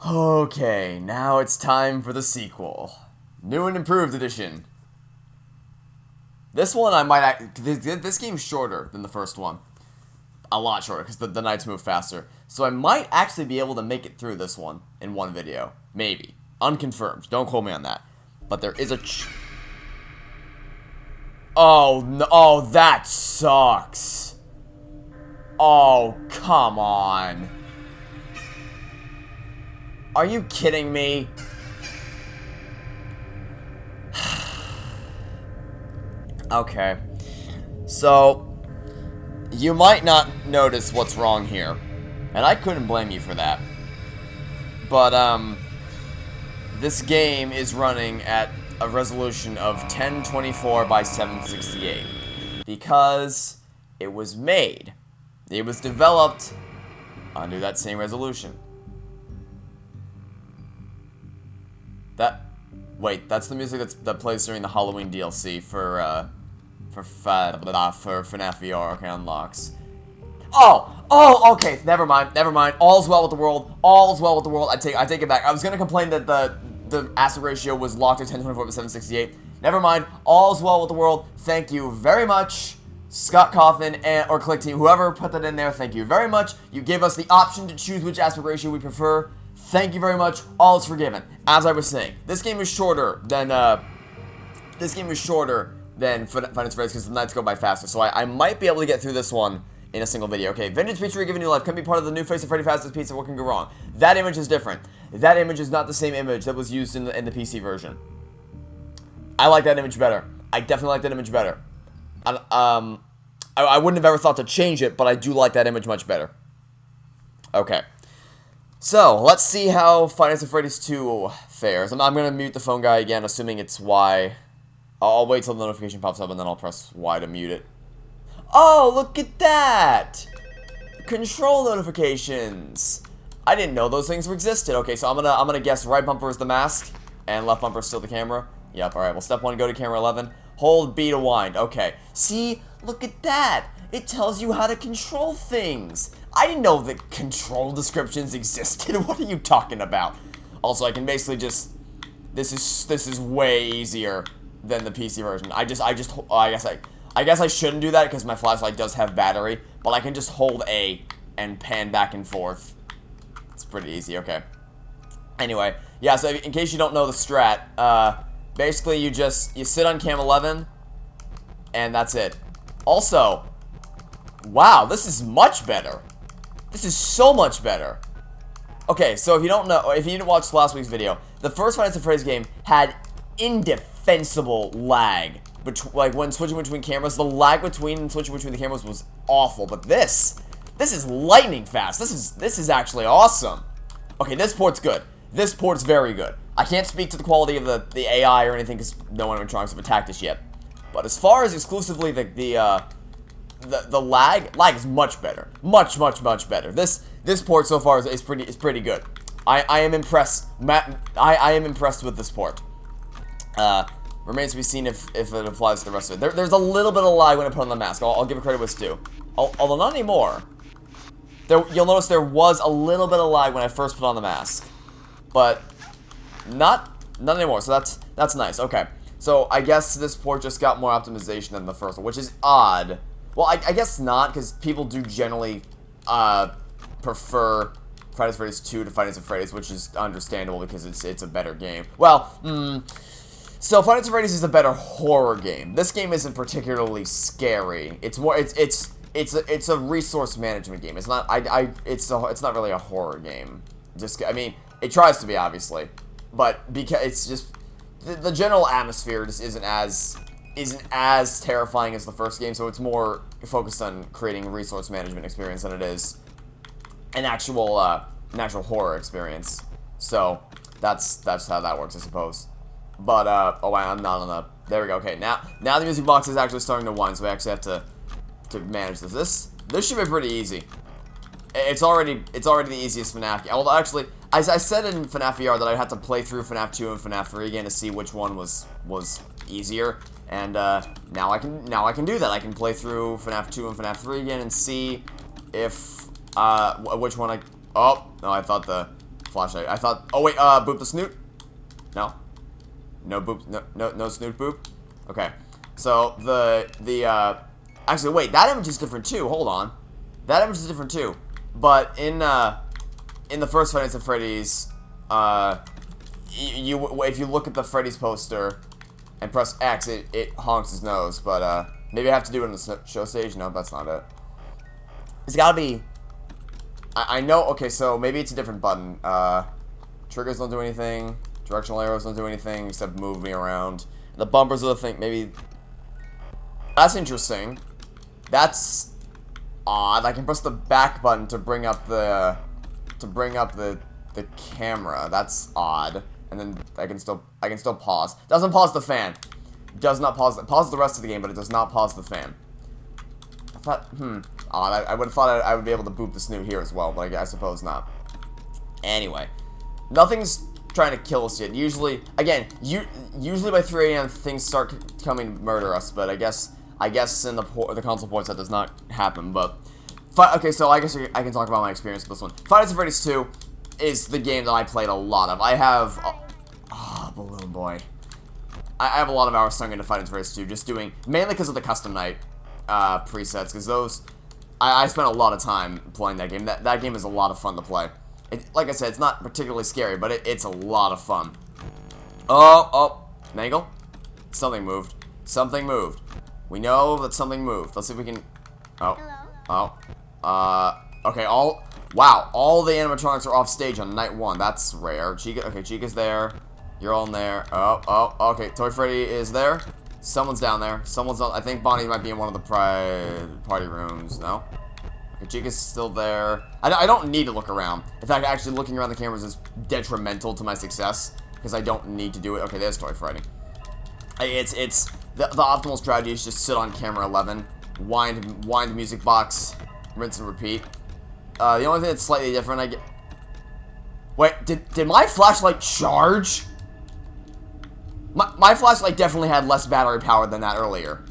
Okay, now it's time for the sequel. New and improved edition. This one I might this game's shorter than the first one. A lot shorter, because the nights move faster. So I might actually be able to make it through this one in one video. Maybe. Unconfirmed. Don't quote me on that. But there is a Oh, no, oh, that sucks. Oh, come on. Are you kidding me? Okay. So, you might not notice what's wrong here. And I couldn't blame you for that. But, this game is running at a resolution of 1024 by 768. Because it was made. It was developed under that same resolution. Wait, that's the music that plays during the Halloween DLC for FNAF VR. Okay, unlocks. Oh, okay, never mind. All's well with the world. All's well with the world. I take it back. I was gonna complain that the aspect ratio was locked at 1024 by 768. Never mind. All's well with the world. Thank you very much, Scott Coffin or Click Team, whoever put that in there. Thank you very much. You gave us the option to choose which aspect ratio we prefer. Thank you very much. All is forgiven. As I was saying, this game is shorter than Five Nights at Freddy's because the nights go by faster. So I might be able to get through this one in a single video. Okay, Vintage Pizzeria giving new life. Can be part of the new face of Freddy Fazbear's Pizza. What can go wrong? That image is different. That image is not the same image that was used in the PC version. I like that image better. I definitely like that image better. I wouldn't have ever thought to change it, but I do like that image much better. Okay. So, let's see how Five Nights at Freddy's 2 fares. I'm going to mute the phone guy again, assuming it's Y. I'll wait till the notification pops up, and then I'll press Y to mute it. Oh, look at that! Control notifications! I didn't know those things existed. Okay, so I'm gonna guess right bumper is the mask, and left bumper is still the camera. Yep, alright, well, step 1, go to camera 11. Hold B to wind. Okay. See? Look at that! It tells you how to control things! I didn't know that control descriptions existed. What are you talking about? Also, I can basically just... This is way easier than the PC version. I guess I shouldn't do that because my flashlight does have battery, but I can just hold A and pan back and forth. It's pretty easy, okay. Anyway, yeah, so in case you don't know the strat, basically you sit on cam 11, and that's it. Also, wow, this is much better. This is so much better. Okay, so if you didn't watch last week's video, the first Five Nights at Freddy's game had indefensible lag. Like, when switching between cameras, the lag between switching between the cameras was awful. But this is lightning fast. This is actually awesome. Okay, this port's good. This port's very good. I can't speak to the quality of the AI or anything because no animatronics have attacked us yet. But as far as exclusively the lag is much better. Much better. This port so far is pretty good. I am impressed. I am impressed with this port. Remains to be seen if it applies to the rest of it. There's a little bit of lag when I put on the mask. I'll give it credit where it's due. Although not anymore. You'll notice there was a little bit of lag when I first put on the mask. But not anymore. So that's nice. Okay. So I guess this port just got more optimization than the first one, which is odd. Well, I guess not, because people do generally prefer Five Nights at Freddy's 2 to Five Nights at Freddy's, which is understandable because it's a better game. Well, so Five Nights at Freddy's is a better horror game. This game isn't particularly scary. It's more it's a resource management game. It's not it's not really a horror game. I mean, it tries to be, obviously, but because it's just the general atmosphere just isn't as terrifying as the first game, so it's more focused on creating a resource management experience than it is an actual horror experience. So that's how that works, I suppose. But oh wait, I'm not on the. There we go. Okay, now the music box is actually starting to wind, so we actually have to manage this. This should be pretty easy. It's already the easiest FNAF game. Well, actually, I said in FNAF VR that I'd have to play through FNAF 2 and FNAF 3 again to see which one was easier. And now I can do that. I can play through FNAF 2 and FNAF 3 again and see if which one oh no, I thought the flashlight. I thought, oh wait, boop the snoot? No? No boop, no snoot boop? Okay. So, actually wait, that image is different too, hold on. That image is different too. But in the first Five Nights at Freddy's, if you look at the Freddy's poster and press X, it honks his nose, but, maybe I have to do it on the show stage? No, that's not it. It's gotta be... I know, okay, so maybe it's a different button. Triggers don't do anything. Directional arrows don't do anything except move me around. The bumpers are the thing, maybe... That's interesting. That's odd. I can press the back button to bring up the... the camera. That's odd. And then I can still pause. Doesn't pause the fan. Does not pause... Pauses the rest of the game, but it does not pause the fan. I thought, odd. I would have thought I would be able to boop the snoot here as well, but I suppose not. Anyway, nothing's trying to kill us yet. Usually, again, usually by 3 a.m. things start coming to murder us, but I guess in the console ports that does not happen. But okay, so I guess I can talk about my experience with this one. Five Nights at Freddy's 2 is the game that I played a lot of. I have, Balloon Boy. I have a lot of hours sunk into Five Nights at Freddy's 2, just doing mainly because of the custom night presets, because those. I spent a lot of time playing that game. That game is a lot of fun to play. Like I said, it's not particularly scary, but it's a lot of fun. Oh, Mangle? Something moved. Something moved. We know that something moved. Let's see if we can... Oh. Okay, wow, all the animatronics are off stage on night 1. That's rare. Chica's there. You're all in there. Okay, Toy Freddy is there. Someone's down there. I think Bonnie might be in one of the party rooms. No? Okay, Chica's still there. I don't need to look around. In fact, actually looking around the cameras is detrimental to my success, because I don't need to do it. Okay, there's Toy Freddy. The optimal strategy is just sit on camera 11, wind the music box, rinse and repeat. The only thing that's slightly different, Wait, did my flashlight charge? My flashlight definitely had less battery power than that earlier.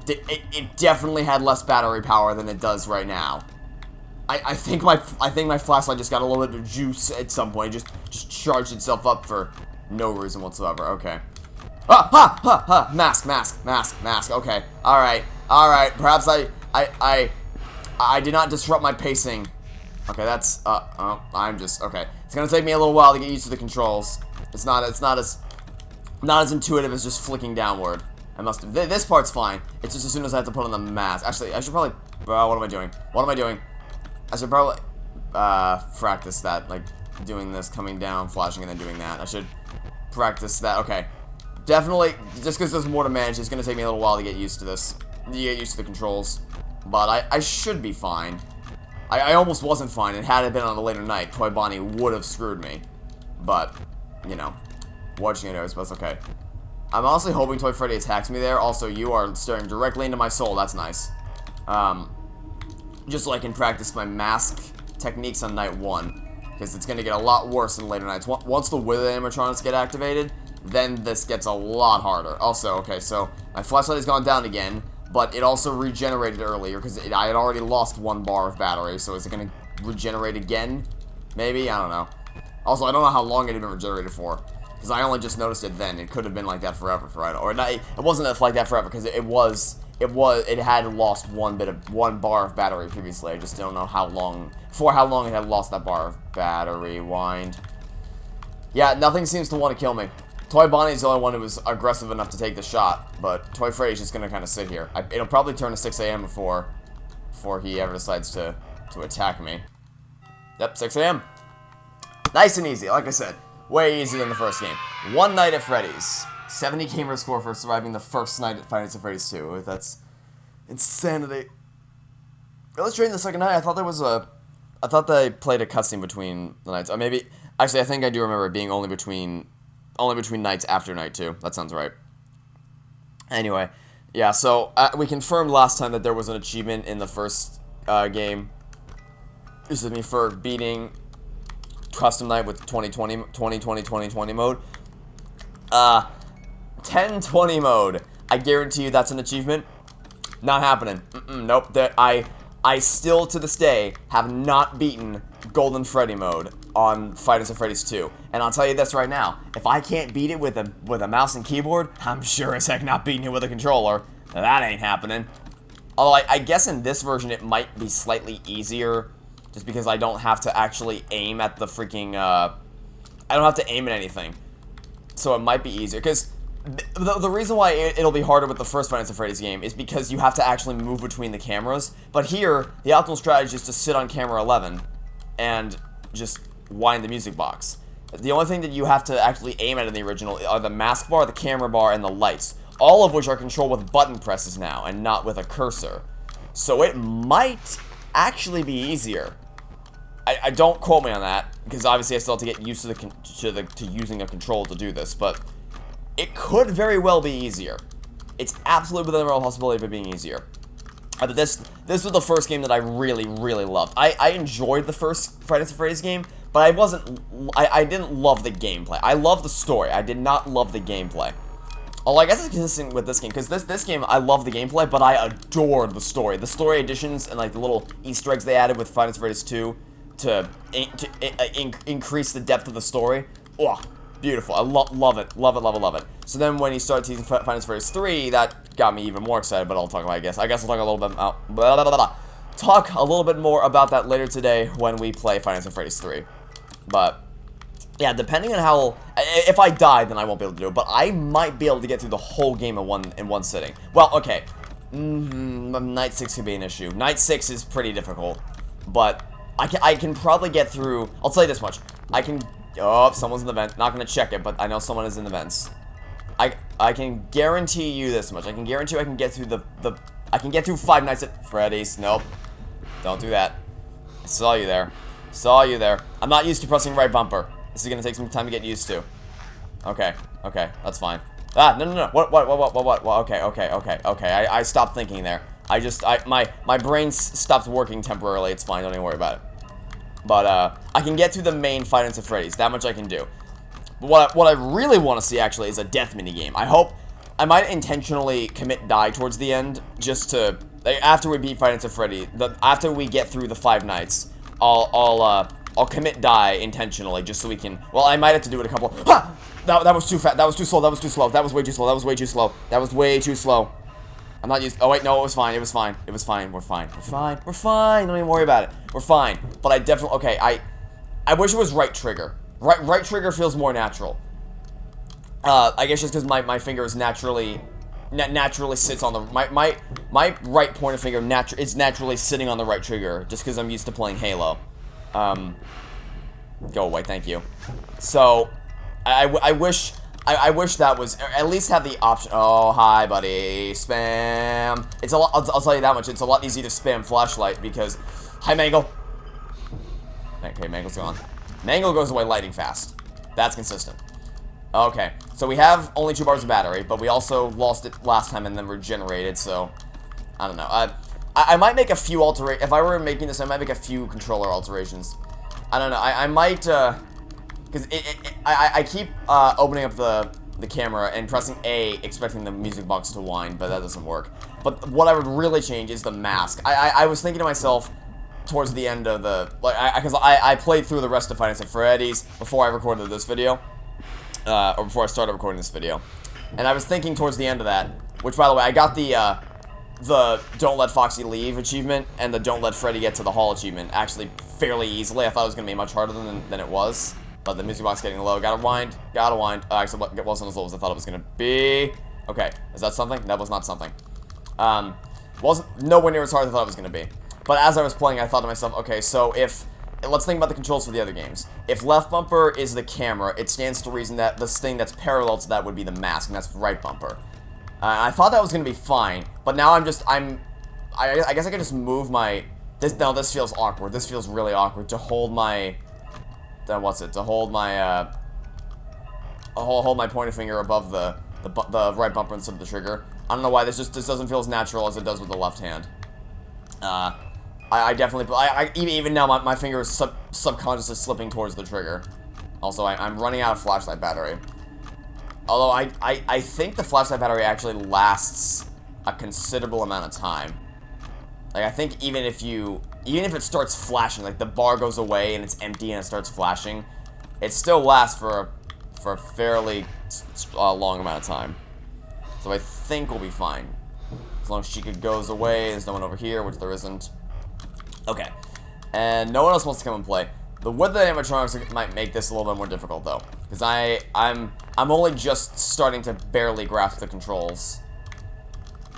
It definitely had less battery power than it does right now. I think my flashlight just got a little bit of juice at some point. It just charged itself up for no reason whatsoever. Okay. Mask. Okay. Alright. Perhaps I did not disrupt my pacing. Okay, that's, okay. It's gonna take me a little while to get used to the controls. It's not as intuitive as just flicking downward. This part's fine. It's just as soon as I have to put on the mask. Actually, I should probably, what am I doing? I should probably, practice that, like, doing this, coming down, flashing, and then doing that. I should practice that. Okay. Definitely, just because there's more to manage, it's gonna take me a little while to get used to this. To get used to the controls. But I should be fine. I almost wasn't fine, and had it been on a later night, Toy Bonnie would have screwed me. But, you know, what you gonna do, I suppose. Okay. I'm honestly hoping Toy Freddy attacks me there. Also, you are staring directly into my soul. That's nice. Just so I can practice my mask techniques on night 1. Because it's gonna get a lot worse in later nights. Once the wither animatronics get activated, then this gets a lot harder. Also, okay, so my flashlight has gone down again. But it also regenerated earlier, because I had already lost 1 bar of battery, so is it going to regenerate again? Maybe? I don't know. Also, I don't know how long it had been regenerated for, because I only just noticed it then. It could have been like that forever, or not, it wasn't like that forever, because it had lost 1 bar of battery previously. I just don't know how long it had lost that bar of battery. Wind. Yeah, nothing seems to want to kill me. Toy Bonnie's the only one who was aggressive enough to take the shot, but Toy Freddy's just gonna kind of sit here. It'll probably turn to 6 a.m. before he ever decides to attack me. Yep, 6 a.m. Nice and easy, like I said. Way easier than the first game. One Night at Freddy's. 70 gamer score for surviving the first night at Five Nights at Freddy's 2. That's insanity. Illustrating the second night, I thought they played a cutscene between the nights. Or maybe, actually, I think I do remember it being only between nights after night 2. That sounds right. Anyway, yeah, so we confirmed last time that there was an achievement in the first game. Excuse me, for beating custom night with 2020 mode. 1020 mode. I guarantee you that's an achievement. Not happening. Nope. I still, to this day, have not beaten Golden Freddy mode on Five Nights at Freddy's 2. And I'll tell you this right now, if I can't beat it with a mouse and keyboard, I'm sure as heck not beating it with a controller. That ain't happening. Although I guess in this version it might be slightly easier, just because I don't have to actually aim at the freaking, I don't have to aim at anything. So it might be easier, because the reason why it'll be harder with the first Five Nights at Freddy's game is because you have to actually move between the cameras. But here, the optimal strategy is to sit on camera 11 and just wind the music box. The only thing that you have to actually aim at in the original are the mask bar, the camera bar, and the lights. All of which are controlled with button presses now, and not with a cursor. So it might actually be easier. I don't quote me on that, because obviously I still have to get used to using a control to do this, but it could very well be easier. It's absolutely within the realm of possibility of it being easier. But this was the first game that I really, really loved. I enjoyed the first Five Nights at Freddy's game, but I didn't love the gameplay. I loved the story. I did not love the gameplay. Although I guess it's consistent with this game, because this game, I love the gameplay, but I adored the story. The story additions and like the little Easter eggs they added with Five Nights at Freddy's 2 to increase the depth of the story. Oh, beautiful. I love it. Love it, love it, love it. So then when he started teasing Five Nights at Freddy's 3, that got me even more excited, but I'll talk about it, I guess. I guess I'll talk a little bit about, talk a little bit more about that later today when we play Five Nights at Freddy's 3. But yeah, depending on how, if I die, then I won't be able to do it, but I might be able to get through the whole game in one sitting. Well, okay, Night 6 could be an issue. Night 6 is pretty difficult, but I can probably get through. I'll tell you this much, I can, oh, someone's in the vent, not gonna check it, but I know someone is in the vents. I can guarantee you this much, I can guarantee you I can get through I can get through Five Nights at Freddy's. Nope, don't do that. I saw you there, saw you there. I'm not used to pressing right bumper. This is gonna take some time to get used to. Okay, okay, that's fine. Ah, no. What? Okay. I stopped thinking there. My brain stopped working temporarily. It's fine. Don't even worry about it. But I can get through the main Five Nights at Freddy's. That much I can do. But what I really want to see actually is a death minigame. I hope I might intentionally commit die towards the end, just to after we beat Five Nights at Freddy. After we get through the 5 nights, I'll commit die intentionally, just so we can, well, I might have to do it a couple, ha! That was too fast, that was too slow, that was too slow, that was way too slow, that was way too slow, that was way too slow. I'm not used, oh wait, no, it was fine, it was fine, we're fine, we're fine, don't even worry about it, we're fine. But I definitely, okay, I wish it was right trigger. Right trigger feels more natural. I guess just because my finger is naturally sits on the, my right pointer finger is naturally sitting on the right trigger, just because I'm used to playing Halo. Go away, thank you. So, I wish that was, at least have the option. Oh, hi, buddy. Spam. It's a lot, I'll tell you that much, it's a lot easier to spam flashlight because, hi, Mangle. Okay, Mangle's gone. Mangle goes away lightning fast. That's consistent. Okay, so we have only 2 bars of battery, but we also lost it last time and then regenerated, so, I don't know. I might make a few if I were making this, I might make a few controller alterations. I don't know, I might, because I keep opening up the camera and pressing A, expecting the music box to wind, but that doesn't work. But what I would really change is the mask. I was thinking to myself towards the end of the, because I played through the rest of Five Nights at Freddy's before I recorded this video, or before I started recording this video, and I was thinking towards the end of that, which, by the way, I got the Don't Let Foxy Leave achievement and the Don't Let Freddy Get to the Hall achievement actually fairly easily. I thought it was going to be much harder than it was, but the music box getting low. Gotta wind. Actually, it wasn't as low as I thought it was going to be. Okay, is that something? That was not something. Wasn't nowhere near as hard as I thought it was going to be. But as I was playing, I thought to myself, okay, so let's think about the controls for the other games. If left bumper is the camera, it stands to reason that this thing that's parallel to that would be the mask, and that's right bumper. I thought that was going to be fine, but now I guess I can just move my, this feels awkward. This feels really awkward to hold my, to hold my, hold my pointer finger above the right bumper instead of the trigger. I don't know why, this doesn't feel as natural as it does with the left hand. I definitely, even now, my finger is subconsciously slipping towards the trigger. Also, I'm running out of flashlight battery. Although, I think the flashlight battery actually lasts a considerable amount of time. Like, I think even if it starts flashing, like the bar goes away and it's empty and it starts flashing, it still lasts for a fairly long amount of time. So I think we'll be fine. As long as Chica goes away, there's no one over here, which there isn't. Okay. And no one else wants to come and play. The wood that animatronics might make this a little bit more difficult, though. Because I'm only just starting to barely grasp the controls.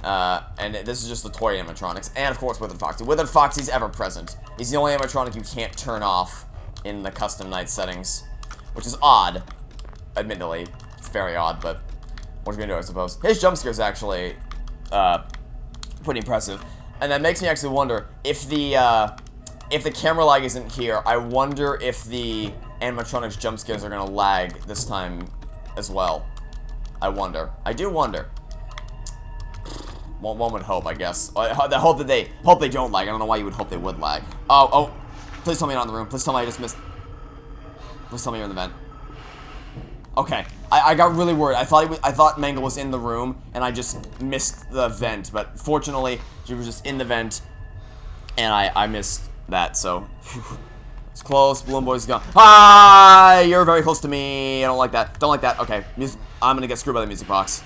And this is just the toy animatronics. And, of course, Withered Foxy. Withered Foxy's ever present. He's the only animatronic you can't turn off in the custom night settings. Which is odd. Admittedly. It's very odd, but what are you gonna do, I suppose? His jump scare is actually, pretty impressive. And that makes me actually wonder if the camera lag isn't here, I wonder if the animatronics jump scares are gonna lag this time as well. I wonder. I do wonder. One would hope, I guess. I hope they don't lag. I don't know why you would hope they would lag. Oh. Please tell me you're not in the room. Please tell me I just missed. Please tell me you're in the vent. Okay. I got really worried. I thought Mangle was in the room, and I just missed the vent. But fortunately, she was just in the vent, and I missed that, so it's close. Balloon Boy's gone. Ah, you're very close to me. I don't like that. Don't like that. Okay, I'm gonna get screwed by the music box.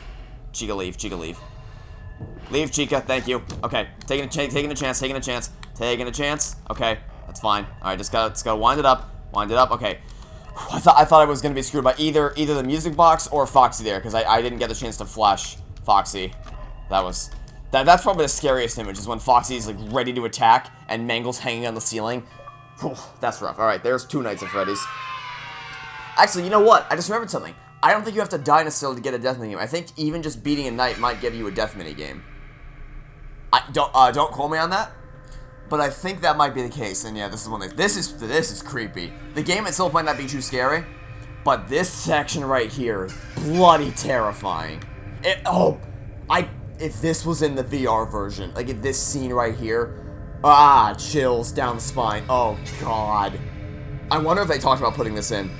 Chica, leave. Chica, leave. Leave, Chica. Thank you. Okay, taking a chance. Okay, that's fine. All right, just gotta wind it up. Okay. I thought I was gonna be screwed by either the music box or Foxy there, because I didn't get the chance to flash Foxy. That's probably the scariest image, is when Foxy's like ready to attack and Mangle's hanging on the ceiling. Whew, that's rough. Alright, there's 2 nights at Freddy's. Actually, you know what? I just remembered something. I don't think you have to die necessarily to get a death minigame. I think even just beating a night might give you a death minigame. Don't quote me on that, but I think that might be the case. And yeah, this is creepy. The game itself might not be too scary, but this section right here is bloody terrifying. If this was in the VR version, like if this scene right here, chills down the spine. Oh god. I wonder if they talked about putting this in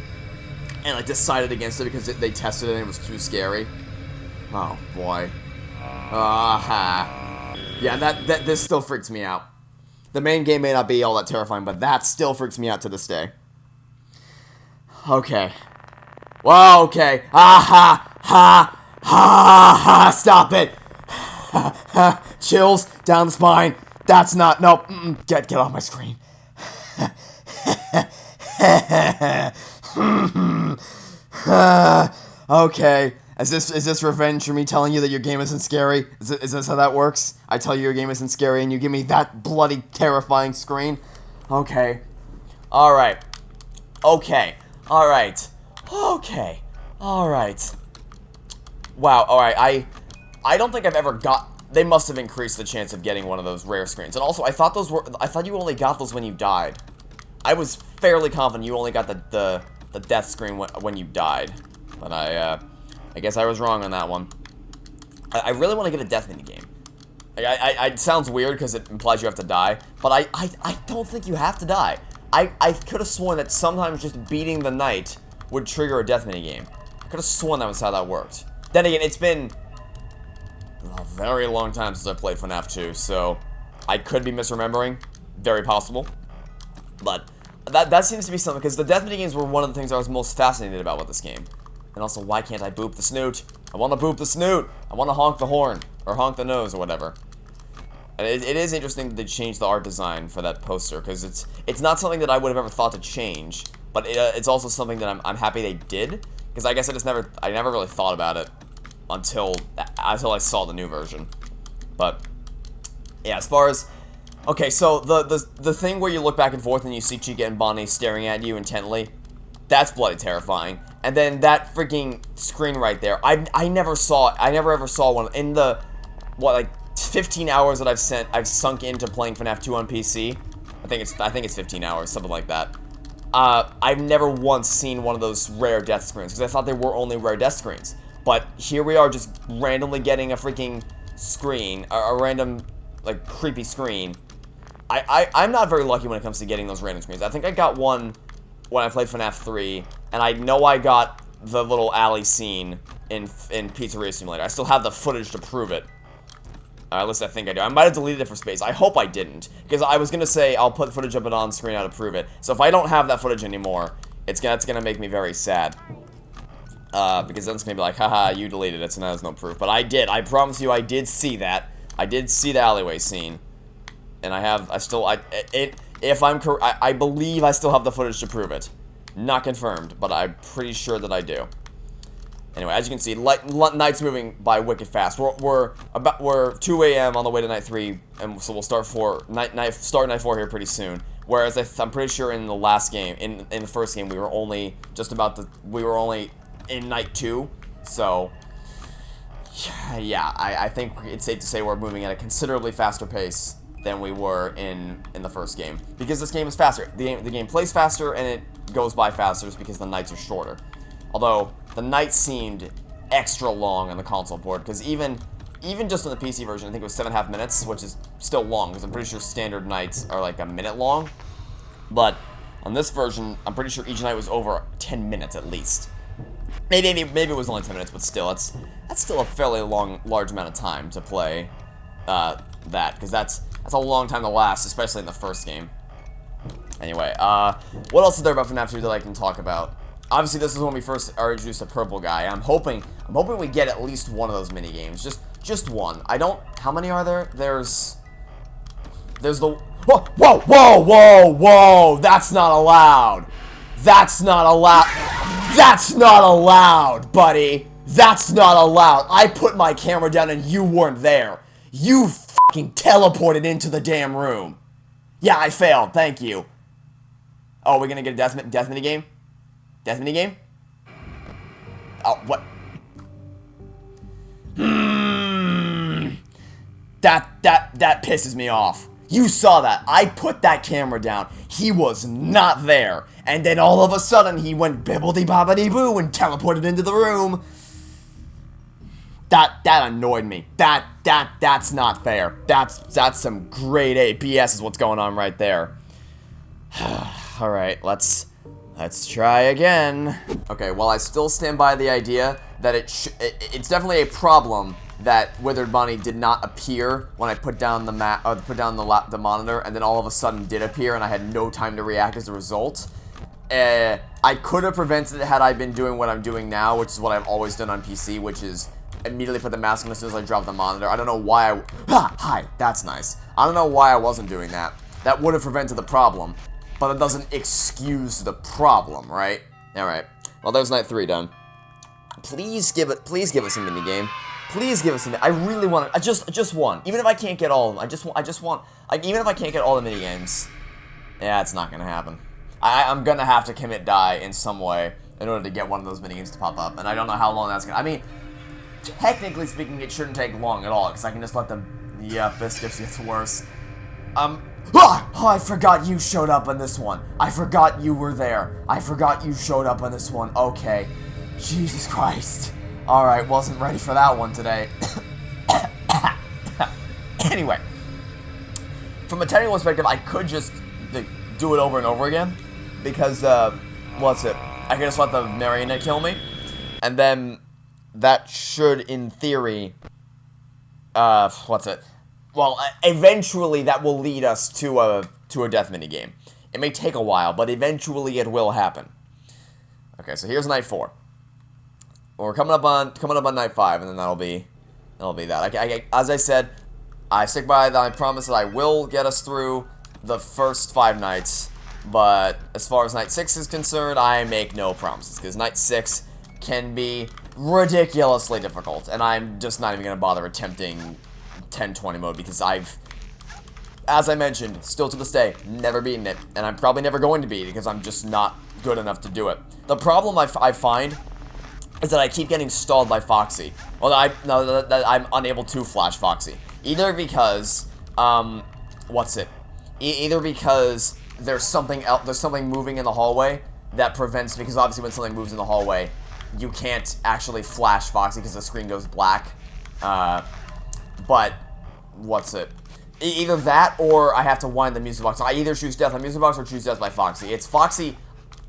and like decided against it because they tested it and it was too scary. Oh boy. Yeah, this still freaks me out. The main game may not be all that terrifying, but that still freaks me out to this day. Okay. Well, okay. Stop it. Chills down the spine. That's not. Nope. Get off my screen. Okay. Is this revenge for me telling you that your game isn't scary? Is this how that works? I tell you your game isn't scary and you give me that bloody terrifying screen? Okay. Alright. Okay. Alright. Okay. Alright. Wow, alright. I don't think I've ever got... They must have increased the chance of getting one of those rare screens. And also, I thought you only got those when you died. I was fairly confident you only got the death screen when you died. But I guess I was wrong on that one. I really want to get a death minigame. It sounds weird because it implies you have to die, but I don't think you have to die. I could have sworn that sometimes just beating the night would trigger a death minigame. I could have sworn that was how that worked. Then again, it's been a very long time since I played FNAF 2, so I could be misremembering. Very possible. But that seems to be something, because the death minigames were one of the things I was most fascinated about with this game. And also, why can't I boop the snoot? I want to boop the snoot! I want to honk the horn, or honk the nose, or whatever. And it is interesting that they changed the art design for that poster, because it's not something that I would have ever thought to change, but it's also something that I'm happy they did, because I guess I never really thought about it until I saw the new version. But yeah, as far as okay, so the thing where you look back and forth and you see Chica and Bonnie staring at you intently, that's bloody terrifying. And then that freaking screen right there, I never ever saw one in the 15 hours that I've sunk into playing FNAF 2 on PC. I think it's 15 hours, something like that. I've never once seen one of those rare death screens, because I thought they were only rare death screens. But here we are just randomly getting a freaking screen, a random, like, creepy screen. I'm not very lucky when it comes to getting those random screens. I think I got one when I played FNAF 3, and I know I got the little alley scene in Pizzeria Simulator. I still have the footage to prove it. At least I think I do. I might have deleted it for space. I hope I didn't. Because I was going to say I'll put footage of it on screen now to prove it. So if I don't have that footage anymore, that's going to make me very sad. Because then it's going to be like, haha, you deleted it, so now there's no proof. But I did. I promise you I did see that. I did see the alleyway scene. And I believe I still have the footage to prove it. Not confirmed, but I'm pretty sure that I do. Anyway, as you can see, night's moving by wicked fast. We're 2 a.m. on the way to night 3, and so we'll start night 4 here pretty soon. Whereas I'm pretty sure in the last game, in the first game, we were only in night 2. So yeah, I think it's safe to say we're moving at a considerably faster pace than we were in the first game, because this game is faster. The game plays faster and it goes by faster just because the nights are shorter. Although the night seemed extra long on the console board, because even just on the PC version, I think it was 7.5 minutes, which is still long, because I'm pretty sure standard nights are like a minute long. But on this version, I'm pretty sure each night was over 10 minutes at least. Maybe it was only 10 minutes, but still, that's still a fairly large amount of time to play that, because that's a long time to last, especially in the first game. Anyway, what else is there about FNAF 2 that I can talk about? Obviously, this is when we first are introduced to Purple Guy. I'm hoping we get at least one of those mini games. Just one. How many are there? There's the... Whoa! That's not allowed! That's not allowed, buddy! That's not allowed! I put my camera down and you weren't there. You fucking teleported into the damn room. Yeah, I failed. Thank you. Oh, we're gonna get a death minigame? Death minigame? Oh, what? That pisses me off. You saw that. I put that camera down. He was not there. And then all of a sudden, he went bibbidi-bobbidi-boo and teleported into the room. That annoyed me. That's not fair. That's some grade A BS is what's going on right there. Alright, let's try again. Okay, well, I still stand by the idea that it's definitely a problem that Withered Bunny did not appear when I put down the monitor, and then all of a sudden did appear, and I had no time to react as a result. I could have prevented it had I been doing what I'm doing now, which is what I've always done on PC, which is immediately put the mask on as soon as I drop the monitor. I don't know why hi, that's nice. I don't know why I wasn't doing that. That would have prevented the problem, but it doesn't excuse the problem, right? Alright. Well, there's night 3 done. Please give us a minigame. Please give us I really want it. Just one. Even if I can't get all of them. Even if I can't get all the minigames. Yeah, it's not gonna happen. I'm gonna have to commit die in some way in order to get one of those minigames to pop up. And I don't know how long that's gonna... I mean, technically speaking, it shouldn't take long at all, because I can just let them... Yep, this just gets worse. Oh, I forgot you showed up on this one. I forgot you were there. I forgot you showed up on this one. Okay. Jesus Christ. Alright, wasn't ready for that one today. Anyway. From a technical perspective, I could just do it over and over again. Because, I could just let the marionette kill me. And then that should, in theory... Well, eventually that will lead us to a death minigame. It may take a while, but eventually it will happen. Okay, so here's night 4. We're coming up on night 5, and then that'll be that. As I said, I stick by that. I promise that I will get us through the first 5 nights. But as far as night 6 is concerned, I make no promises, because night 6 can be ridiculously difficult, and I'm just not even gonna bother attempting 1020 mode, because as I mentioned, still to this day, never beaten it, and I'm probably never going to be, because I'm just not good enough to do it. The problem I find is that I keep getting stalled by Foxy. Well, that I'm unable to flash Foxy. Either because, either because there's something moving in the hallway that prevents, because obviously when something moves in the hallway, you can't actually flash Foxy because the screen goes black. But, either that, or I have to wind the music box. I either choose death on music box or choose death by Foxy.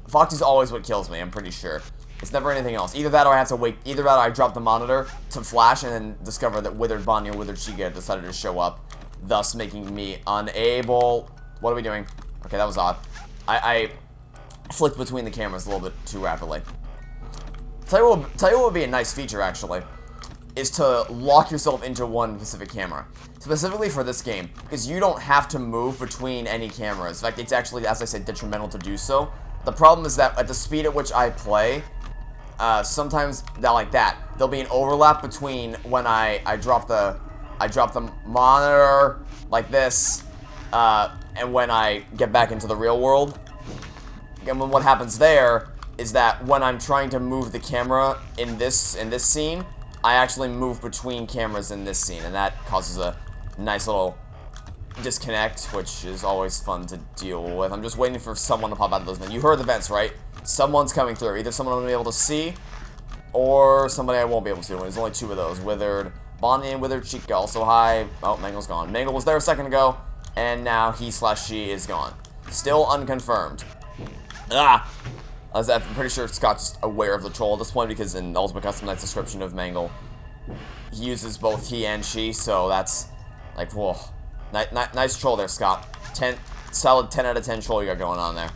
Foxy's always what kills me, I'm pretty sure. It's never anything else. Either that or I have to wait. Either that or I drop the monitor to flash and then discover that Withered Bonnie or Withered Chica decided to show up, thus making me unable. What are we doing? Okay, that was odd. I flicked between the cameras a little bit too rapidly. Tell you what would be a nice feature, actually, is to lock yourself into one specific camera. Specifically for this game, because you don't have to move between any cameras. In fact, it's actually, as I said, detrimental to do so. The problem is that at the speed at which I play, sometimes there'll be an overlap between when I drop the monitor like this, and when I get back into the real world. And what happens there is that when I'm trying to move the camera in this scene, I actually move between cameras in this scene, and that causes a nice little disconnect, which is always fun to deal with. I'm just waiting for someone to pop out of those vents. You heard the vents, right? Someone's coming through. Either someone I'm going to be able to see, or somebody I won't be able to see. There's only two of those. Withered Bonnie and Withered Chica. Also, hi. Oh, Mangle's gone. Mangle was there a second ago, and now he/she is gone. Still unconfirmed. Ah! I'm pretty sure Scott's just aware of the troll at this point, because in Ultimate Custom Night's description of Mangle, he uses both he and she, so that's, like, whoa. Nice troll there, Scott. Solid 10 out of 10 troll you got going on there.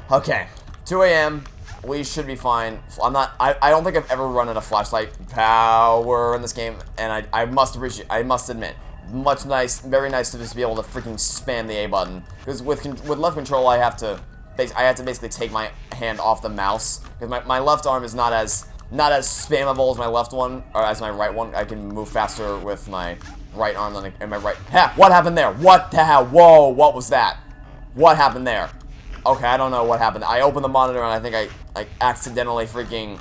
Okay. 2 a.m. We should be fine. I don't think I've ever run out of flashlight power in this game, and I must admit, very nice to just be able to freaking spam the A button. Because with left control, I have to basically take my hand off the mouse, because my left arm is not as spammable as my left one, or as my right one. I can move faster with my right arm than my right. Ha! What happened there? What the hell? Whoa! What was that? What happened there? Okay, I don't know what happened. I opened the monitor and I think I accidentally freaking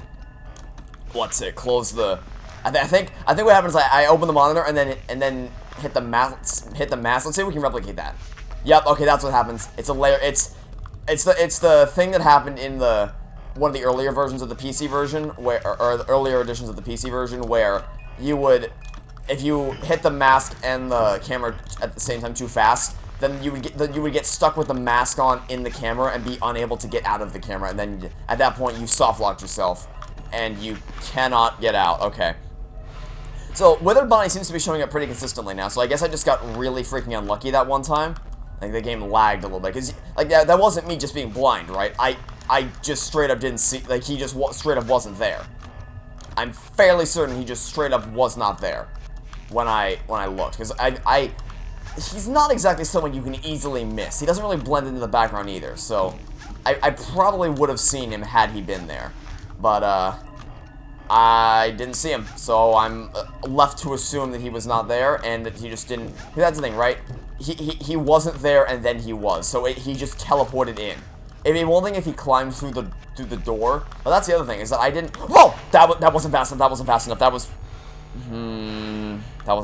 close the. I think what happens is I open the monitor and then hit the mask. Let's see if we can replicate that. Yep. Okay, that's what happens. It's a layer. It's the thing that happened in one of the earlier versions of the PC version, or the earlier editions of the PC version, where you would, if you hit the mask and the camera at the same time too fast, then you would get stuck with the mask on in the camera and be unable to get out of the camera, and then at that point you soft locked yourself and you cannot get out. Okay. So Withered Bonnie seems to be showing up pretty consistently now, so I guess I just got really freaking unlucky that one time. Like, the game lagged a little bit, because, like, that wasn't me just being blind, right? I just straight up didn't see, like, he just straight up wasn't there. I'm fairly certain he just straight up was not there when I looked, because he's not exactly someone you can easily miss. He doesn't really blend into the background either, so I probably would have seen him had he been there, but, I didn't see him, so I'm left to assume that he was not there, and that he just didn't. That's the thing, right? He wasn't there, and then he was, so he just teleported in. It'd be one thing if he climbed through the door, but that's the other thing, is that I didn't. Whoa! That wasn't fast enough. That wasn't fast enough. That wasn't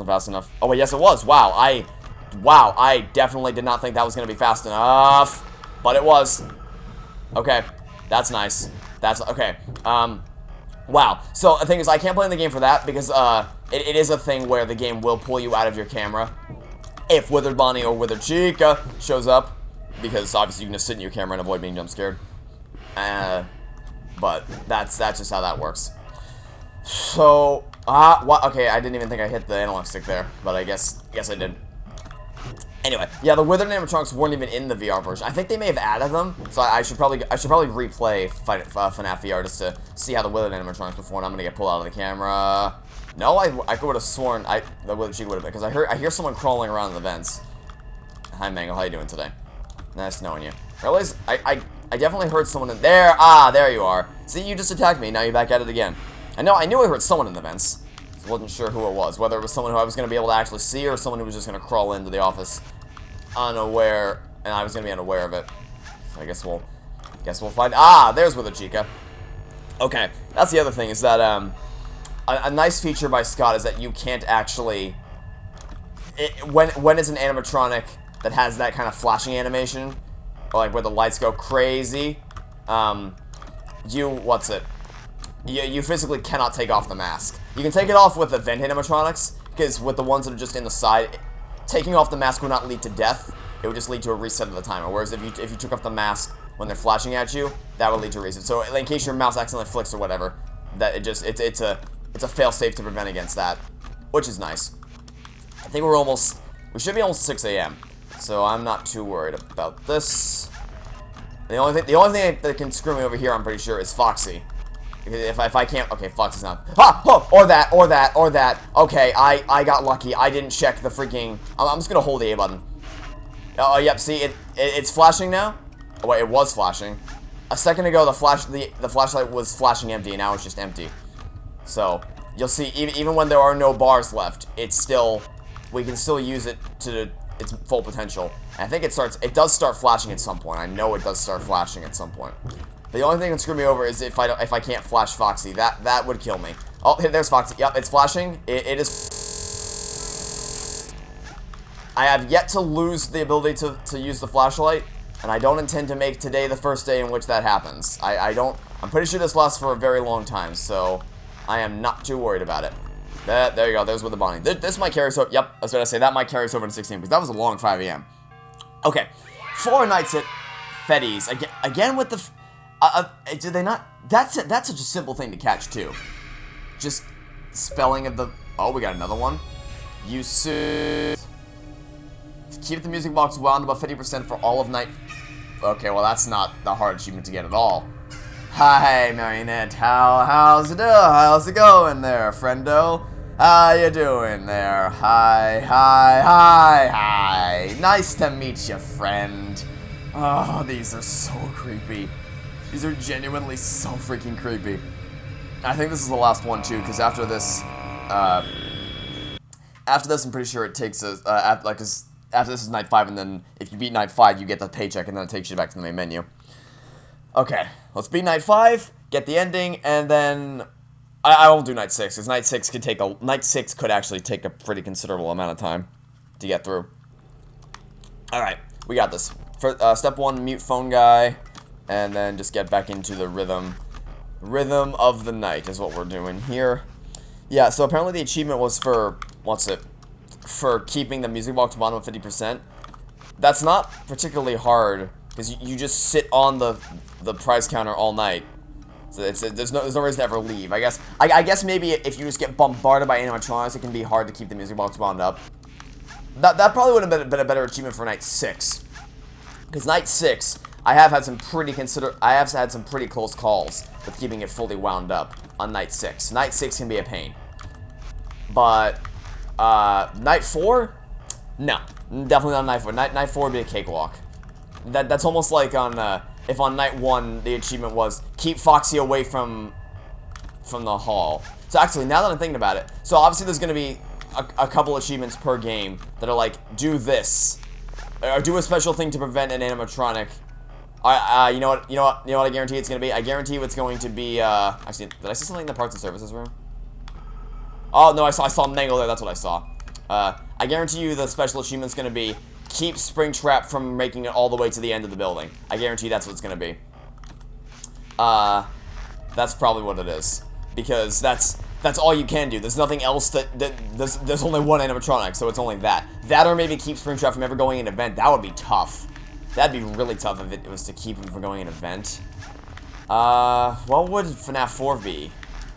fast enough. Oh wait, yes it was. Wow, I definitely did not think that was gonna be fast enough, but it was. Okay, that's nice. That's okay. Wow. So the thing is, I can't play in the game for that, because it is a thing where the game will pull you out of your camera if Withered Bonnie or Withered Chica shows up, because obviously you can just sit in your camera and avoid being jump scared. But that's just how that works. So okay, I didn't even think I hit the analog stick there, but I guess I did. Anyway, yeah, the Withered animatronics weren't even in the VR version. I think they may have added them, so I should probably replay FNAF VR just to see how the Withered animatronics perform. I'm gonna get pulled out of the camera. No, I would have sworn the Withered Chica would have been, because I hear someone crawling around in the vents. Hi Mangle, how you doing today? Nice knowing you. Realize I definitely heard someone in there. Ah, there you are. See, you just attacked me. Now you're back at it again. I knew I heard someone in the vents. I wasn't sure who it was, whether it was someone who I was going to be able to actually see, or someone who was just going to crawl into the office unaware, and I was going to be unaware of it. So I guess we'll find. Ah, there's Withered Chica. Okay, that's the other thing, is that a nice feature by Scott is that you can't actually, when it's an animatronic that has that kind of flashing animation, or like where the lights go crazy, you physically cannot take off the mask. You can take it off with the vent animatronics, because with the ones that are just in the side, taking off the mask would not lead to death. It would just lead to a reset of the timer. Whereas if you took off the mask when they're flashing at you, that would lead to a reason. So in case your mouse accidentally flicks or whatever, that it's a fail safe to prevent against that, which is nice. I think we should be almost 6 a.m. So I'm not too worried about this. The only thing that can screw me over here, I'm pretty sure, is Foxy. If I can't, okay, Foxy's not. Ah, oh, or that. Okay, I got lucky. I didn't check the freaking. I'm just gonna hold the A button. Oh, yep. See, it's flashing now. Oh, wait, it was flashing. A second ago, the flashlight was flashing empty, and now it's just empty. So you'll see, even when there are no bars left, we can still use it to its full potential. And I think it does start flashing at some point. I know it does start flashing at some point. The only thing that can screw me over is if I can't flash Foxy. That would kill me. Oh, there's Foxy. Yep, it's flashing. It is. I have yet to lose the ability to use the flashlight, and I don't intend to make today the first day in which that happens. I'm pretty sure this lasts for a very long time, so I am not too worried about it. There you go. There's where the bonding. This might carry us over. Yep, I was going to say that might carry us over to 16 because that was a long 5 a.m. Okay, 4 nights at Freddy's again with the. Do they not? That's such a simple thing to catch too. Just spelling of the. Oh, we got another one. You should keep the music box wound about 50% for all of night. Okay, well that's not the hard achievement to get at all. Hi, Marionette. How's it going there, friendo? How you doing there? Hi. Nice to meet you, friend. Oh, these are so creepy. These are genuinely so freaking creepy. I think this is the last one too, because after this, I'm pretty sure it takes us after this is night 5, and then if you beat night 5, you get the paycheck, and then it takes you back to the main menu. Okay, let's beat night 5, get the ending, and then I won't do night 6, because night 6 could actually take a pretty considerable amount of time to get through. All right, we got this. For step 1, mute phone guy. And then just get back into the rhythm of the night is what we're doing here. Yeah, so apparently the achievement was for, for keeping the music box bottom of 50%. That's not particularly hard, because you just sit on the price counter all night. So there's no reason to ever leave. I guess maybe if you just get bombarded by animatronics, it can be hard to keep the music box wound up. That probably would have been a better achievement for night 6. Because night 6, I have had some pretty close calls with keeping it fully wound up on night 6. Night 6 can be a pain. But night 4? No, definitely not night 4. Night 4 would be a cakewalk. That's almost like on if on night 1 the achievement was keep Foxy away from the hall. So actually, now that I'm thinking about it, so obviously there's gonna be a couple achievements per game that are like do this or do a special thing to prevent an animatronic. You know what I guarantee it's gonna be? I guarantee it's going to be actually, did I see something in the parts and services room? Oh no, I saw Mangle there, that's what I saw. I guarantee you the special achievement's gonna be keep Springtrap from making it all the way to the end of the building. I guarantee that's what it's gonna be. That's probably what it is. Because that's all you can do. There's nothing else there's only one animatronic, so it's only that. That or maybe keep Springtrap from ever going in an event. That would be tough. That'd be really tough if it was to keep him from going in an event. What would FNAF 4 be?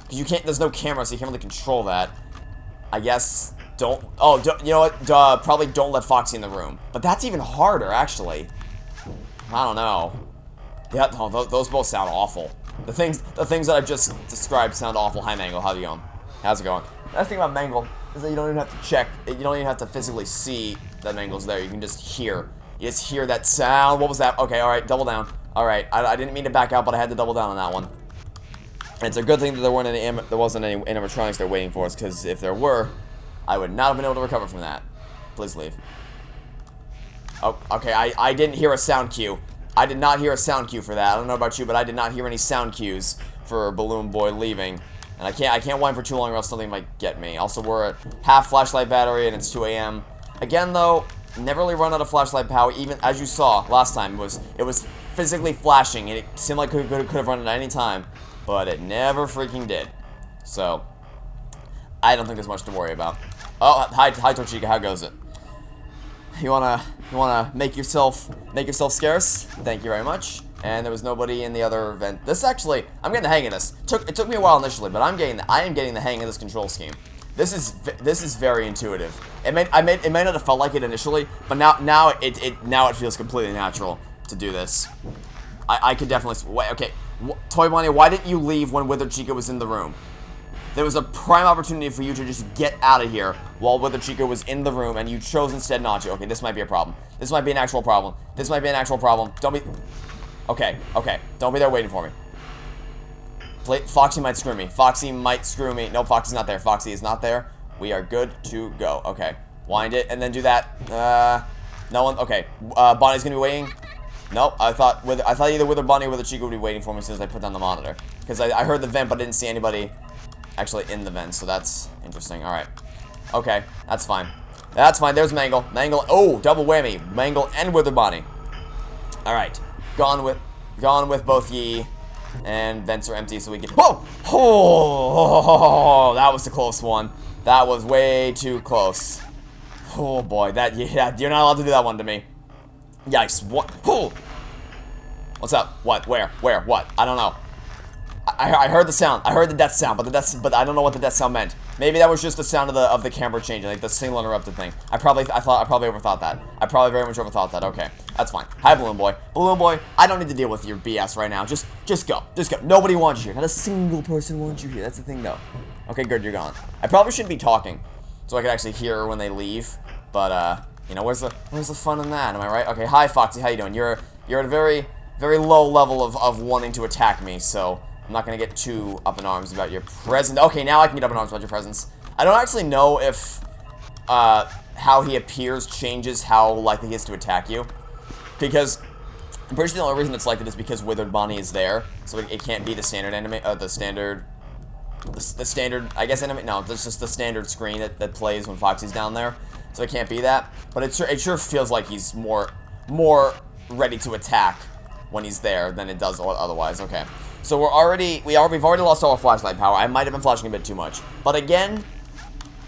Because there's no camera, so you can't really control that. I guess, you know what, probably don't let Foxy in the room. But that's even harder, actually. I don't know. Yeah, those both sound awful. The things that I've just described sound awful. Hi, Mangle, how's it going? How's it going? The nice thing about Mangle is that you don't even have to check, you don't even have to physically see that Mangle's there, you can just hear. You just hear that sound. What was that? Okay, alright, double down. Alright, I didn't mean to back out, but I had to double down on that one. And it's a good thing that there wasn't any animatronics there waiting for us, because if there were, I would not have been able to recover from that. Please leave. Oh, okay, I didn't hear a sound cue. I did not hear a sound cue for that. I don't know about you, but I did not hear any sound cues for Balloon Boy leaving. And I can't whine for too long or else something might get me. Also, we're at half flashlight battery and it's 2 a.m. Again, though, never really run out of flashlight power, even as you saw last time. It was physically flashing, and it seemed like it could have run at any time, but it never freaking did. So, I don't think there's much to worry about. Oh, hi Tochika, how goes it? You wanna make yourself scarce? Thank you very much. And there was nobody in the other vent. This actually, I'm getting the hang of this. It took me a while initially, but I am getting the hang of this control scheme. This is very intuitive. It may not have felt like it initially, but now it feels completely natural to do this. I could definitely wait. Okay, Toy Bonnie, why didn't you leave when Withered Chica was in the room? There was a prime opportunity for you to just get out of here while Withered Chica was in the room, and you chose instead not to. Okay, this might be a problem. This might be an actual problem. This might be an actual problem. Don't be... Okay. Don't be there waiting for me. Foxy might screw me. Foxy might screw me. No, Foxy's not there. Foxy is not there. We are good to go. Okay. Wind it, and then do that. No one... Okay. Bonnie's gonna be waiting. Nope. I thought either Withered Bonnie or Withered Chica would be waiting for me as soon as I put down the monitor. Because I heard the vent, but didn't see anybody actually in the vent, so that's interesting. Alright. Okay. That's fine. That's fine. There's Mangle. Mangle. Oh, double whammy. Mangle and Withered Bonnie. Alright. Gone with both ye. And vents are empty, so we can... Whoa! Oh, that was a close one. That was way too close. Oh, boy. Yeah, you're not allowed to do that one to me. Yikes. What? Oh! What's up? What? Where? What? I don't know. I heard the sound. I heard the death sound, but I don't know what the death sound meant. Maybe that was just the sound of the camera changing, like the single interrupted thing. I probably overthought that. I probably very much overthought that. Okay, that's fine. Hi, Balloon Boy. Balloon Boy, I don't need to deal with your BS right now. Just go. Just go. Nobody wants you here. Not a single person wants you here. That's the thing, though. Okay, good. You're gone. I probably shouldn't be talking, so I could actually hear when they leave. But you know, where's the fun in that? Am I right? Okay. Hi, Foxy. How you doing? You're at a very low level of wanting to attack me. So I'm not going to get too up in arms about your presence. Okay, now I can get up in arms about your presence. I don't actually know if how he appears changes how likely he is to attack you. Because I'm pretty sure the only reason it's like that is because Withered Bonnie is there. So it can't be the standard anime, the standard, I guess anime, no, it's just the standard screen that plays when Foxy's down there. So it can't be that. But it sure feels like he's more ready to attack when he's there than it does otherwise. Okay. So we've already lost all our flashlight power. I might have been flashing a bit too much. But again,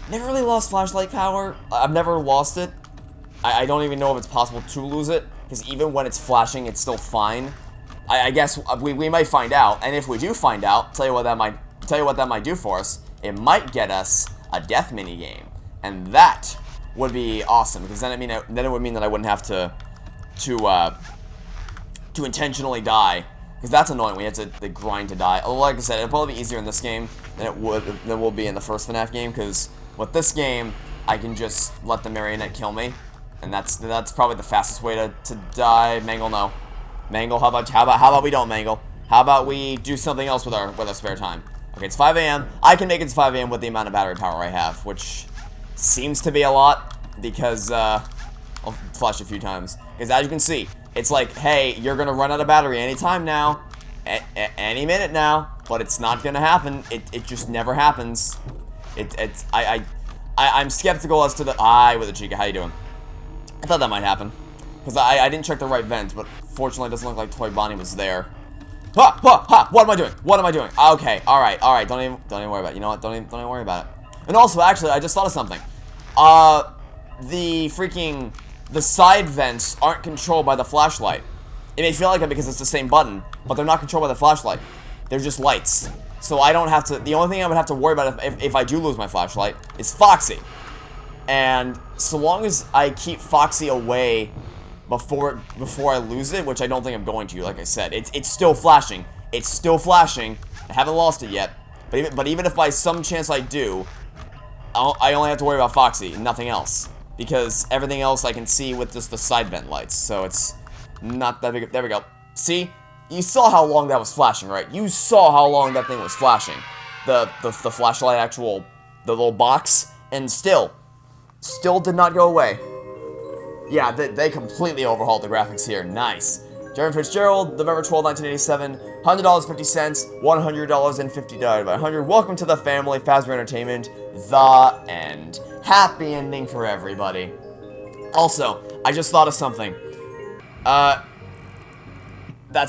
never really lost flashlight power. I've never lost it. I don't even know if it's possible to lose it, because even when it's flashing, it's still fine. I guess we might find out, and if we do find out, tell you what that might do for us. It might get us a death minigame, and that would be awesome, because then it would mean that I wouldn't have to intentionally die. Because that's annoying. We have to grind to die. Like I said, it'll probably be easier in this game than it will be in the first FNAF game. Because with this game, I can just let the marionette kill me, and that's probably the fastest way to die. Mangle, no. Mangle, how about we don't Mangle? How about we do something else with our spare time? Okay, it's 5 a.m. I can make it to 5 a.m. with the amount of battery power I have, which seems to be a lot. Because I'll flash a few times. Because as you can see, it's like, hey, you're gonna run out of battery anytime now, any minute now, but it's not gonna happen. It just never happens. I'm skeptical as to the with the Chica. How you doing? I thought that might happen, because I didn't check the right vent, but fortunately, it doesn't look like Toy Bonnie was there. Ha ha ha! What am I doing? What am I doing? Okay, all right. Don't even worry about it. You know what? Don't even worry about it. And also, actually, I just thought of something. The side vents aren't controlled by the flashlight. It may feel like it because it's the same button, but they're not controlled by the flashlight. They're just lights. So I don't have to... The only thing I would have to worry about if I do lose my flashlight is Foxy. And so long as I keep Foxy away before I lose it, which I don't think I'm going to, like I said, it's still flashing. It's still flashing. I haven't lost it yet. But even if by some chance I do, I only have to worry about Foxy, nothing else. Because everything else I can see with just the side vent lights. So it's not that big. There we go. See? You saw how long that was flashing, right? You saw how long that thing was flashing. The flashlight the little box. And still did not go away. Yeah, they completely overhauled the graphics here. Nice. Jeremy Fitzgerald, November 12, 1987. $100.50, $100.50 divided by 100. Welcome to the family. Fazbear Entertainment. The end. Happy ending for everybody. Also, I just thought of something. That's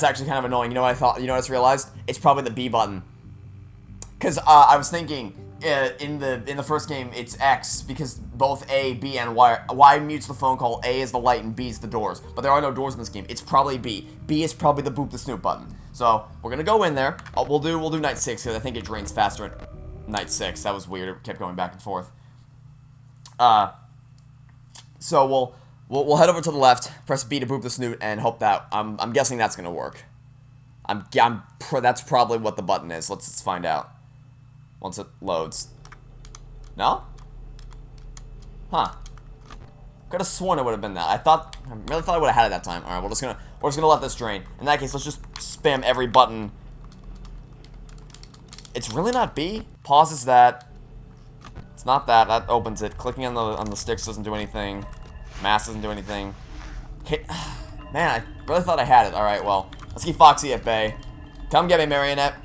actually kind of annoying. You know what I thought? You know what I just realized? It's probably the B button. Because I was thinking in the first game it's X, because both A, B, and Y. Y mutes the phone call, A is the light, and B is the doors. But there are no doors in this game. It's probably B. B is probably the boop the snoop button. So, we're gonna go in there. We'll do night 6, because I think it drains faster at night 6. That was weird. It kept going back and forth. So we'll head over to the left, press B to boop the snoot, and hope that, I'm guessing that's gonna work. That's probably what the button is. Let's find out. Once it loads. No? Huh. Could have sworn it would have been that. I really thought I would have had it that time. Alright, we're just gonna let this drain. In that case, let's just spam every button. It's really not B. Pauses that. It's not that. That opens it. Clicking on the sticks doesn't do anything. Mass doesn't do anything. Okay. Man, I really thought I had it. Alright, well. Let's keep Foxy at bay. Come get me, Marionette.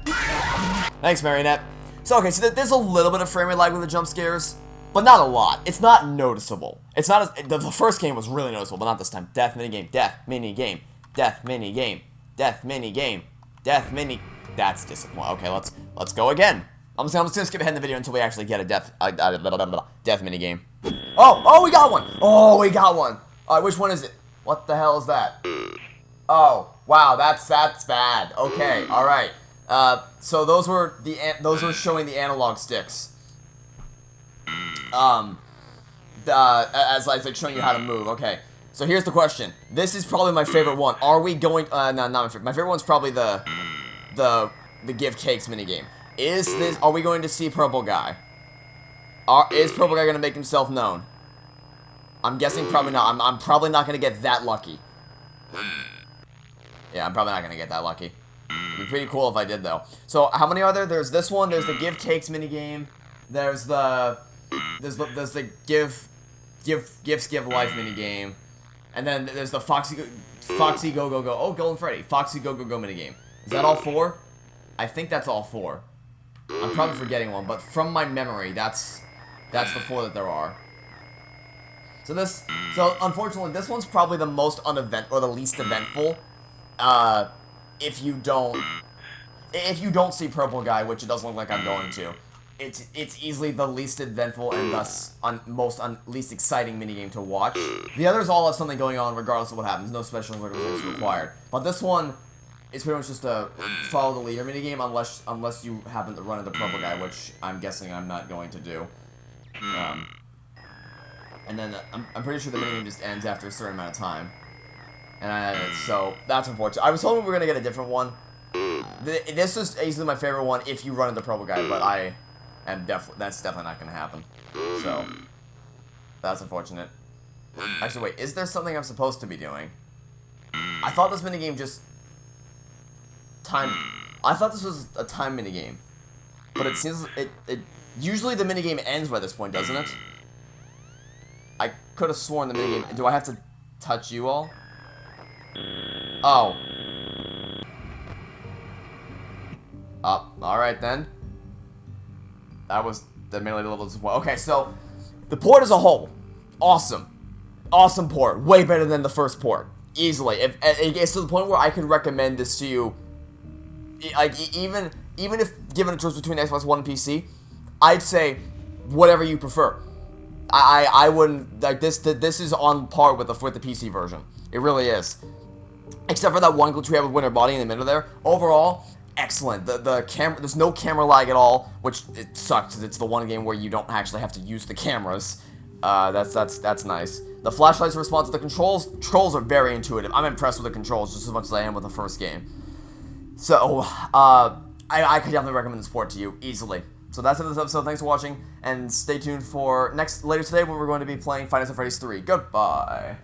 Thanks, Marionette. So, okay, so there's a little bit of frame rate lag with the jump scares, but not a lot. It's not noticeable. It's not as... The first game was really noticeable, but not this time. Death minigame, death minigame, death minigame, death minigame, death mini... That's disappointing. Okay, let's go again. I'm just gonna skip ahead in the video until we actually get a death minigame. Oh, we got one! Oh, we got one! Alright, which one is it? What the hell is that? Oh, wow, that's bad. Okay, alright. So those were showing the analog sticks. As like showing you how to move. Okay. So here's the question. This is probably my favorite one. Are we going no, not my favorite. My favorite one's probably the give cakes minigame. Are we going to see Purple Guy? Is Purple Guy gonna make himself known? I'm guessing probably not. I'm probably not gonna get that lucky. Yeah, I'm probably not gonna get that lucky. It'd be pretty cool if I did, though. So, how many are there? There's this one. There's the give cakes minigame. There's the gifts give life minigame. And then there's the Foxy go go go. Oh, Golden Freddy. Foxy go go go minigame. Is that all 4? I think that's all 4. I'm probably forgetting one, but from my memory, that's the 4 that there are. So unfortunately, this one's probably the most the least eventful. If you don't see Purple Guy, which it doesn't look like I'm going to, it's easily the least eventful and thus least exciting minigame to watch. The others all have something going on regardless of what happens. No special organization required. But this one is pretty much just a follow the leader minigame unless you happen to run into Purple Guy, which I'm guessing I'm not going to do. And then I'm pretty sure the minigame just ends after a certain amount of time. And so that's unfortunate. I was hoping we were gonna get a different one. This is easily my favorite one if you run into Purple Guy, but that's definitely not gonna happen. So that's unfortunate. Actually, wait, is there something I'm supposed to be doing? I thought this minigame just I thought this was a time minigame, but it seems usually the minigame ends by this point, doesn't it? I could have sworn the minigame. Do I have to touch you all? Oh. Alright then. That was admittedly a little disappointing. Okay, so the port as a whole, awesome. Awesome port. Way better than the first port. Easily. If it gets to the point where I can recommend this to you, like, even if given a choice between Xbox One and PC, I'd say whatever you prefer. I wouldn't, like, this is on par with the PC version. It really is. Except for that one glitch we have with Winter Body in the middle there. Overall, excellent. The camera, there's no camera lag at all, which it sucks because it's the one game where you don't actually have to use the cameras. That's nice. The flashlights respond to the controls. Controls are very intuitive. I'm impressed with the controls just as much as I am with the first game. So, I could definitely recommend this port to you easily. So that's it for this episode. Thanks for watching, and stay tuned for later today when we're going to be playing Five Nights at Freddy's 3. Goodbye.